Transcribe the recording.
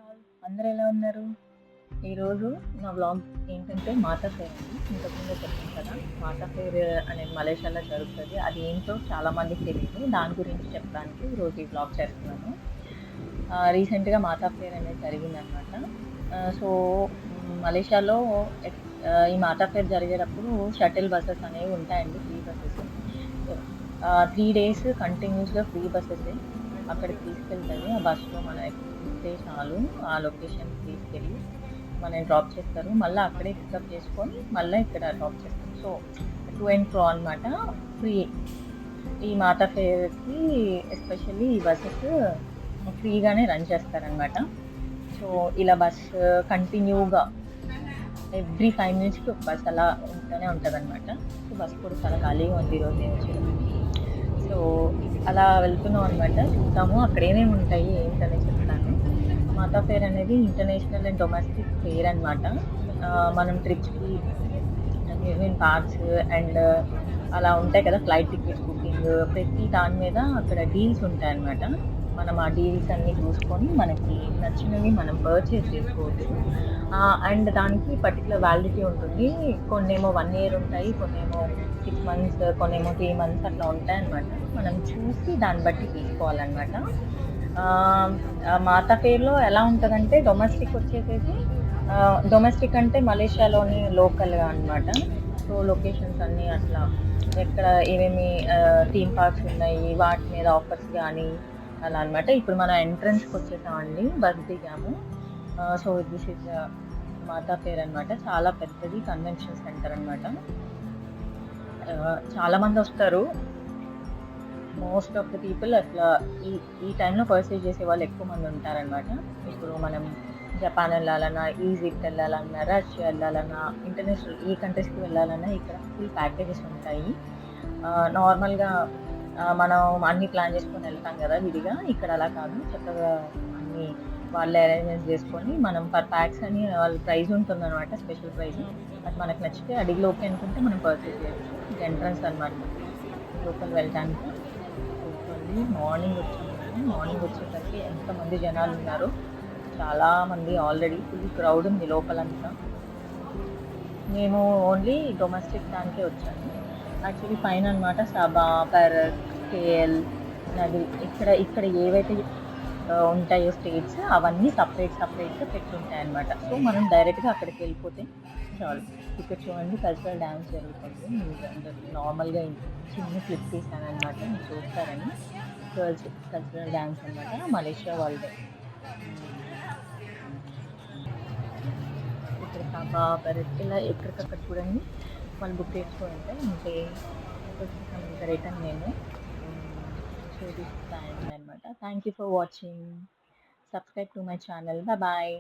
All అందరూ ఎలా ఉన్నారు? ఈరోజు నా వ్లాగ్ ఏంటంటే మాతా ఫెయిర్ అండి. ఇంతకుముందే చెప్పాను కదా! మాతా ఫెయిర్ అనేది మలేషియాలో జరుగుతది. అది ఏంటో చాలా మందికి తెలీదు. దాని గురించి చెప్పడానికి ఈరోజు ఈ వ్లాగ్ చేస్తున్నాను. రీసెంట్‌గా మాతా ఫెయిర్ అనేది జరిగిందనమాట. సో, మలేషియాలో ఈ మాతా ఫెయిర్ జరిగేటప్పుడు షటిల్ బసెస్ అనేవి ఉంటాయండి. Free buses. సో, 3 డేస్ కంటిన్యూస్‌గా ఫ్రీ బసెసే. అక్కడికి తీసుకెళ్తది. ఆ బస్‌లో మనం ఎక్కితే చాలు. ఆ లొకేషన్‌కి తీసుకెళ్ళి మనల్ని డ్రాప్ చేస్తారు. మళ్ళా అక్కడే పికప్ చేసుకొని మళ్ళా ఇక్కడ డ్రాప్ చేస్తారు. సో, టు అండ్ ఫ్రో అనమాట. ఫ్రీ. ఈ మాతా ఫెయిర్‌కి ఎస్పెషల్లీ ఈ బసెస్ ఫ్రీగానే రన్ చేస్తారనమాట. సో, ఇలా బస్సు కంటిన్యూగా ఎవ్రీ 5 మినిట్స్‌కి ఒక బస్ అలా ఉంటూనే ఉంటదనమాట. సో, బస్ కూడా చాలా ఖాళీగా ఉంది ఈరోజు నేనొచ్చేటప్పటికి. సో, అలా వెళ్తున్నాం అనమాట. చూద్దాము అక్కడేమేమి ఉంటాయి ఏంటనేది చెప్తాను. మాతా ఫెయిర్ అనేది ఇంటర్నేషనల్ అండ్ డొమెస్టిక్ ఫెయిర్ అనమాట. మనం ట్రిప్స్‌కి అమ్యూజ్మెంట్ పార్క్స్ అండ్ అలా ఉంటాయి కదా! ఫ్లైట్ టికెట్స్ బుకింగ్ ప్రతి దాని మీద అక్కడ డీల్స్ ఉంటాయన్నమాట. మనం ఆ డీల్స్ అన్నీ చూసుకొని మనకి నచ్చినవి మనం పర్చేస్ చేసుకోవచ్చు. అండ్ దానికి పర్టిక్యులర్ వ్యాలిడిటీ ఉంటుంది. కొన్నేమో 1 ఇయర్ ఉంటాయి. కొన్నేమో 6 మంత్స్, కొన్నేమో 3 మంత్స్ అట్లా ఉంటాయన్నమాట. మనం చూసి దాన్ని బట్టి తీసుకోవాలన్నమాట. ఆహ్, మాతా ఫెయిర్‌లో ఎలా ఉంటదంటే డొమెస్టిక్ అంటే మలేషియాలోని లోకల్‌గా అన్నమాట. సో, లొకేషన్స్ అన్నీ అట్లా ఎక్కడ ఏమేమి థీమ్ పార్క్స్ ఉన్నాయి. వాటి మీద ఆఫర్స్ గానీ అలా అన్నమాట. ఇప్పుడు మనం ఎంట్రన్స్‌కొచ్చేసామండి. బస్ దిగాము. So, this is Mata fair అన్నమాట. చాలా పెద్దది కన్వెన్షన్ సెంటర్ అన్నమాట. చాలా మందొస్తారు. మోస్ట్ ఆఫ్ ద పీపుల్ అసలా ఈ ఈ టైంలో పర్చేజ్ చేసేవాళ్ళు ఎక్కువ మంది ఉంటారనమాట. ఇప్పుడు మనం జపాన్ ఎళ్ళాలన్నా, ఈజిప్ట్ ఎళ్ళాలన్నా, రష్యా ఎళ్ళాలన్నా, ఇంటర్నేషనల్ ఏ కంట్రీస్‌కి వెళ్ళాలన్నా ఇక్కడ ఫుల్ ప్యాకేజెస్ ఉంటాయి. నార్మల్‌గా మనం అన్నీ ప్లాన్ చేసుకొని ఎళ్తాం గదా! విడిగా. ఇక్కడ అలా కాదు. చక్కగా అన్నీ వాళ్ళే అరేంజ్‌మెంట్స్ చేసుకొని మనం పర్ ప్యాక్స్ అని వాళ్ళ ప్రైస్ ఉంటుందనమాట. Special price. అది మనకు నచ్చితే అడిగిలోకే అనుకుంటే మనం పర్చేజ్ చేయొచ్చు. ఇది ఎంట్రన్స్ అనమాట. లోపల వెళ్ళటానికి. కూర్చోండి. మార్నింగ్ వచ్చాము మేము. మార్నింగ్ వచ్చేసరికి ఎంతమంది జనాలున్నారో. చాలా మంది ఆల్రెడీ ఫుల్ క్రౌడ్ ఉంది లోపలంతా. మేము ఓన్లీ డొమెస్టిక్ దానికే వచ్చాము. యాక్చువల్లీ పైననమాట సబా, పెరక్, కేఎల్, నది ఇక్కడ ఇక్కడ ఏవైతే ఉంటాయో స్టేట్స్ అవన్నీ సెపరేట్‌గా పెట్టుంటాయన్నమాట. సో, మనం డైరెక్ట్‌గా అక్కడికెళ్ళిపోతే చాలు. ఇక్కడ చూడండి కల్చరల్ డాన్స్ జరుగుతుంది. నార్మల్‌గా చిన్న క్లిప్ తీశాననమాట మీరు చూస్తారని. గర్ల్స్ కల్చరల్ డాన్స్ అనమాట. మలేషియా వాళ్ళదే. ఇక్కడ సబా, పెరక్ ఇలా ఎక్కడికక్కడ చూడండి. వాళ్ళు బుక్ చేసుకోనుంటే ఉంటే వచ్చేసాం ఇంకా రిటర్న్ మేము. So, this is the end అనమాట. Thank you for watching. Subscribe to my channel. Bye bye.